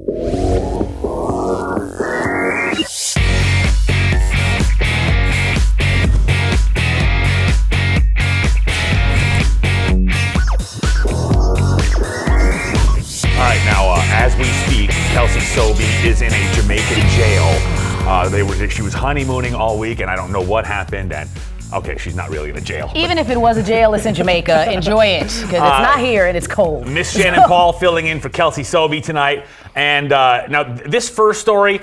As we speak, Kelsey Sobey is in a Jamaican jail. She was honeymooning all week, and I don't know what happened. And okay, she's not really in a jail. Even if it was a jail, it's in Jamaica. Enjoy it, because it's not here and it's cold. Miss Shannon Paul filling in for Kelsey Sobey tonight. And now this first story.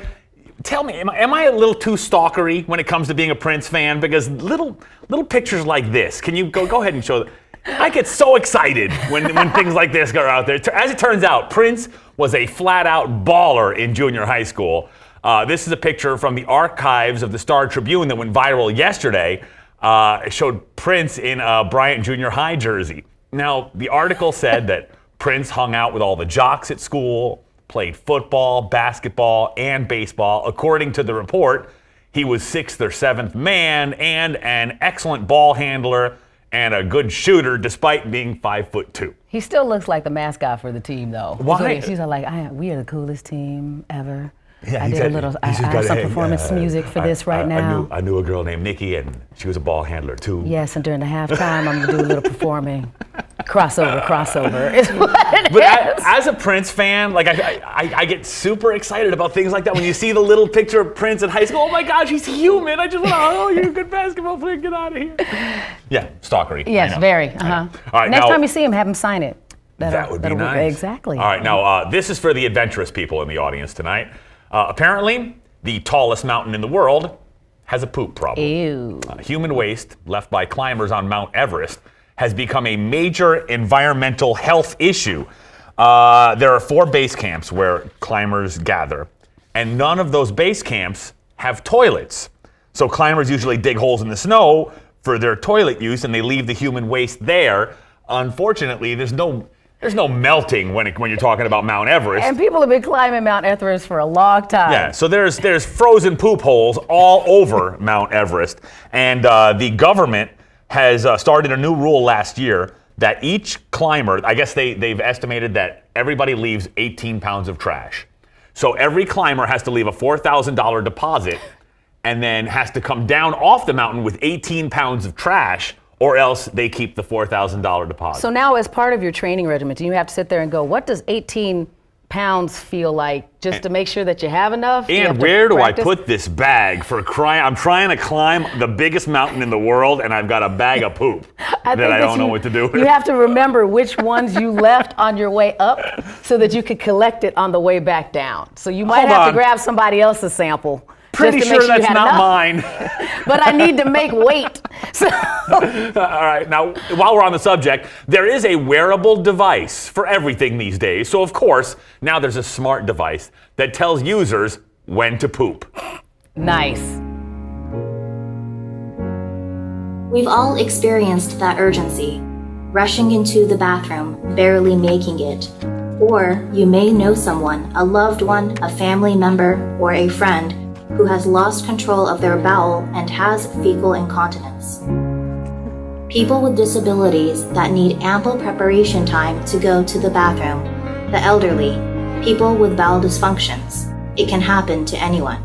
Tell me, am I a little too stalkery when it comes to being a Prince fan? Because little pictures like this. Can you go ahead and show them? I get so excited when things like this go out there. As it turns out, Prince was a flat-out baller in junior high school. This is a picture from the archives of the Star Tribune that went viral yesterday. It showed Prince in a Bryant Junior High jersey. Now, the article said that Prince hung out with all the jocks at school, played football, basketball, and baseball. According to the report, he was 6th or 7th man and an excellent ball handler and a good shooter despite being 5'2". He still looks like the mascot for the team, though. Why? He's like, we are the coolest team ever. Yeah, I have some performance music for this right now. I knew a girl named Nikki, and she was a ball handler too. Yes, and during the halftime, I'm gonna do a little performing. Crossover is what it is. But as a Prince fan, like I get super excited about things like that. When you see the little picture of Prince in high school, oh my gosh, he's human. I just want to, oh, you're a good basketball player, get out of here. Yeah, stalkery. Yes, very. All right, next time you see him, have him sign it. That would be nice. Exactly. All right, now this is for the adventurous people in the audience tonight. Apparently, the tallest mountain in the world has a poop problem. Ew. Human waste left by climbers on Mount Everest has become a major environmental health issue. There are 4 base camps where climbers gather, and none of those base camps have toilets. So climbers usually dig holes in the snow for their toilet use, and they leave the human waste there. Unfortunately, there's no melting when you're talking about Mount Everest. And people have been climbing Mount Everest for a long time. Yeah, so there's frozen poop holes all over Mount Everest, and the government has started a new rule last year that each climber, I guess they've estimated that everybody leaves 18 pounds of trash. So every climber has to leave a $4,000 deposit and then has to come down off the mountain with 18 pounds of trash, or else they keep the $4,000 deposit. So now, as part of your training regimen, do you have to sit there and go, what does 18 pounds feel like, just to make sure that you have enough? And where do I put this bag for crying? I'm trying to climb the biggest mountain in the world, and I've got a bag of poop that I don't know what to do with. You have to remember which ones you left on your way up so that you could collect it on the way back down. So you might have to grab somebody else's sample. Pretty sure that's not mine. But I need to make weight. So. All right, now, while we're on the subject, there is a wearable device for everything these days. So, of course, now there's a smart device that tells users when to poop. Nice. We've all experienced that urgency, rushing into the bathroom, barely making it. Or you may know someone, a loved one, a family member, or a friend, who has lost control of their bowel and has fecal incontinence. People with disabilities that need ample preparation time to go to the bathroom, the elderly, people with bowel dysfunctions. It can happen to anyone.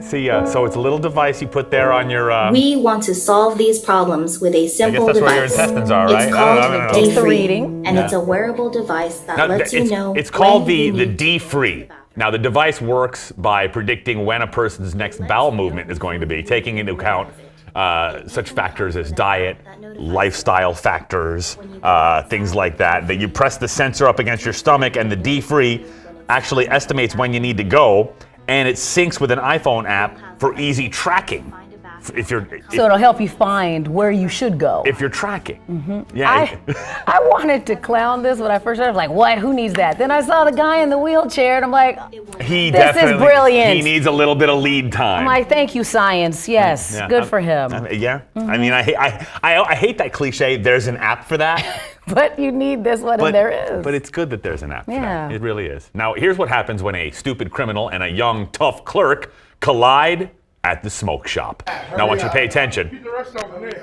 See, so it's a little device you put there on your... We want to solve these problems with a simple device. I guess that's where your intestines are, right? It's called D-Free, and yeah. It's a wearable device that lets you know... It's called the D-Free. Now, the device works by predicting when a person's next bowel movement is going to be, taking into account such factors as diet, lifestyle factors, things like that. That you press the sensor up against your stomach, and the D-Free actually estimates when you need to go, and it syncs with an iPhone app for easy tracking. So it'll help you find where you should go. If you're tracking. Mm-hmm. Yeah. I wanted to clown this when I first started. I was like, what? Who needs that? Then I saw the guy in the wheelchair, and I'm like, this is brilliant. He needs a little bit of lead time. I'm like, thank you, science. Yes, yeah, good for him. Yeah. Mm-hmm. I mean, I hate that cliche, there's an app for that. But you need this one, and there is. But it's good that there's an app for that. It really is. Now, here's what happens when a stupid criminal and a young, tough clerk collide at the smoke shop. Now I want you to pay attention.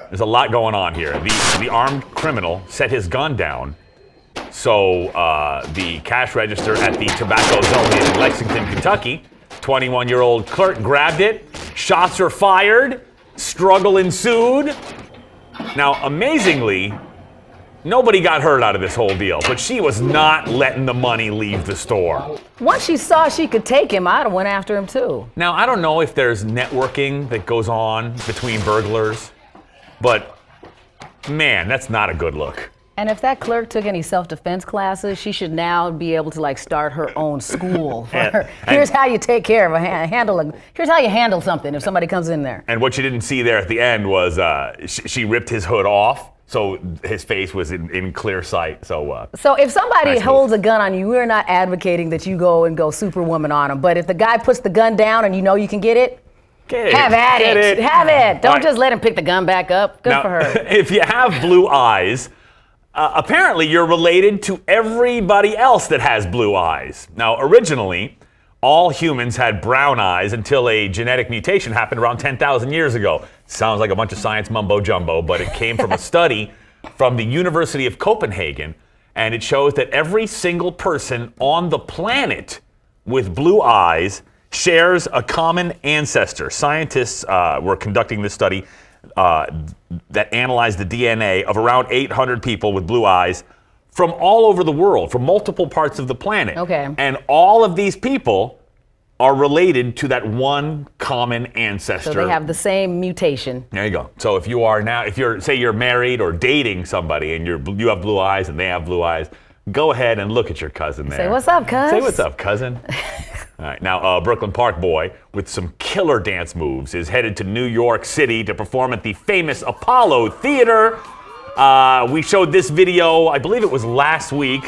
There's a lot going on here. The armed criminal set his gun down. So the cash register at the Tobacco Zone in Lexington, Kentucky, 21-year-old clerk grabbed it. Shots were fired. Struggle ensued. Now, amazingly, nobody got hurt out of this whole deal, but she was not letting the money leave the store. Once she saw she could take him, I'd have went after him too. Now, I don't know if there's networking that goes on between burglars, but man, that's not a good look. And if that clerk took any self-defense classes, she should now be able to start her own school. Here's how you take care of here's how you handle something if somebody comes in there. And what you didn't see there at the end was she ripped his hood off, so his face was in clear sight. So if somebody holds a gun on you, we're not advocating that you go Superwoman on them. But if the guy puts the gun down and you know you can get it, have at it. Have it. Don't just let him pick the gun back up. Good for her. If you have blue eyes, apparently you're related to everybody else that has blue eyes. Now, originally, all humans had brown eyes until a genetic mutation happened around 10,000 years ago. Sounds like a bunch of science mumbo-jumbo, but it came from a study from the University of Copenhagen, and it shows that every single person on the planet with blue eyes shares a common ancestor. Scientists were conducting this study that analyzed the DNA of around 800 people with blue eyes from all over the world, from multiple parts of the planet. Okay. And all of these people are related to that one common ancestor. So they have the same mutation. There you go. So if you're married or dating somebody and you have blue eyes and they have blue eyes, go ahead and look at your cousin there. Say, what's up, cuz? Say, what's up, cousin? All right, now Brooklyn Park boy with some killer dance moves is headed to New York City to perform at the famous Apollo Theater. We showed this video, I believe it was last week,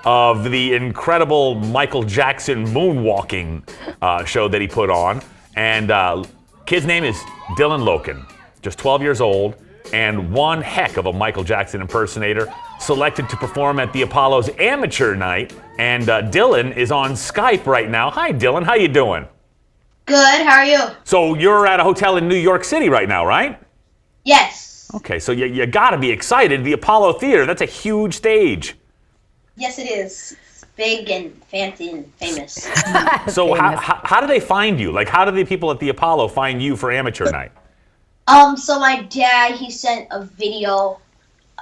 of the incredible Michael Jackson moonwalking show that he put on. And kid's name is Dylan Loken, just 12 years old, and one heck of a Michael Jackson impersonator, selected to perform at the Apollo's amateur night. And Dylan is on Skype right now. Hi, Dylan. How you doing? Good. How are you? So you're at a hotel in New York City right now, right? Yes. Okay, so you got to be excited. The Apollo Theater, that's a huge stage. Yes, it is. It's big and fancy and famous. So how do they find you? Like, how do the people at the Apollo find you for amateur night? So my dad, he sent a video,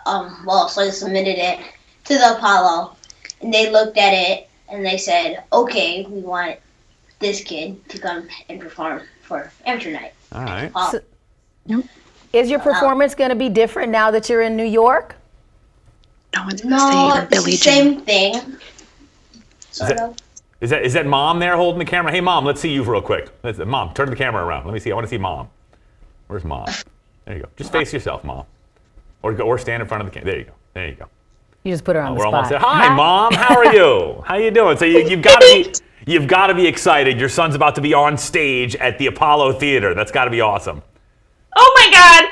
so I submitted it to the Apollo, and they looked at it, and they said, okay, we want this kid to come and perform for amateur night. All right. Is your performance going to be different now that you're in New York? No one's going to say it's the same thing. Sort of. Is that mom there holding the camera? Hey, mom, let's see you real quick. Mom, turn the camera around. Let me see. I want to see mom. Where's mom? There you go. Just face yourself, mom. Or stand in front of the camera. There you go. There you go. You just put her on the We're spot. almost there. Hi, Mom. How are you? How you doing? So you've got to be excited. Your son's about to be on stage at the Apollo Theater. That's got to be awesome. Oh my God,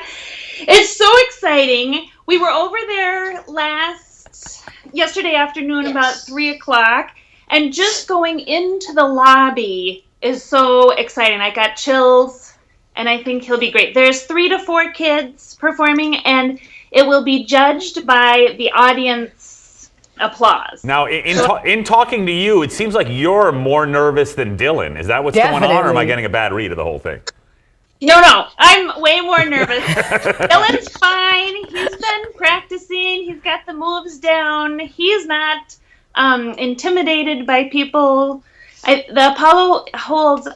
it's so exciting. We were over there yesterday afternoon about 3:00, and just going into the lobby is so exciting. I got chills, and I think he'll be great. There's 3 to 4 kids performing, and it will be judged by the audience applause. Now, in talking to you, it seems like you're more nervous than Dylan. Is that what's going on, or am I getting a bad read of the whole thing? No, I'm way more nervous. Dylan's fine. He's been practicing. He's got the moves down. He's not intimidated by people. The Apollo holds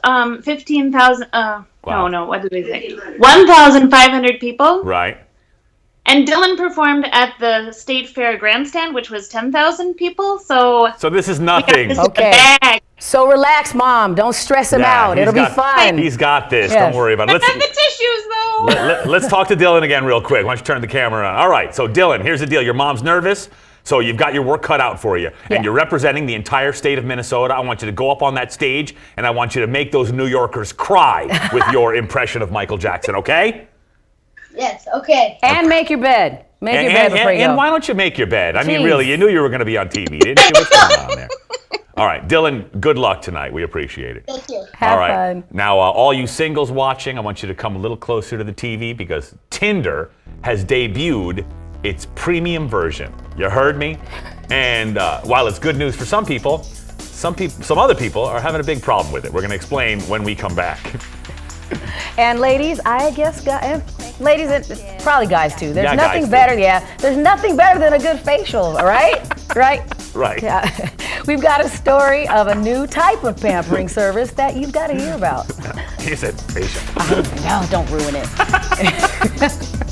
15,000. Wow. No, what did we say? 1,500 people. Right. And Dylan performed at the State Fair Grandstand, which was 10,000 people. So this is nothing. Okay. So relax, Mom. Don't stress him out. It'll be fun. He's got this. Yes. Don't worry about it. I have the tissues, though. Let's talk to Dylan again real quick. Why don't you turn the camera on? All right. So Dylan, here's the deal. Your mom's nervous. So you've got your work cut out for you. And you're representing the entire state of Minnesota. I want you to go up on that stage, and I want you to make those New Yorkers cry with your impression of Michael Jackson, okay? Yes, okay. And make your bed. Make your bed before you go. And why don't you make your bed? I mean, Jeez. really, you knew you were going to be on TV, didn't you? What's going on there? All right, Dylan, good luck tonight. We appreciate it. Thank you. Have All right. fun. Now, all you singles watching, I want you to come a little closer to the TV because Tinder has debuted its premium version. You heard me? And while it's good news for some people, some other people are having a big problem with it. We're going to explain when we come back. And ladies, I guess, ladies, and probably guys too. There's Yeah, nothing guys better, too. There's nothing better than a good facial, all right? Right? Right. Yeah. We've got a story of a new type of pampering service that you've got to hear about. He said facial. No, don't ruin it.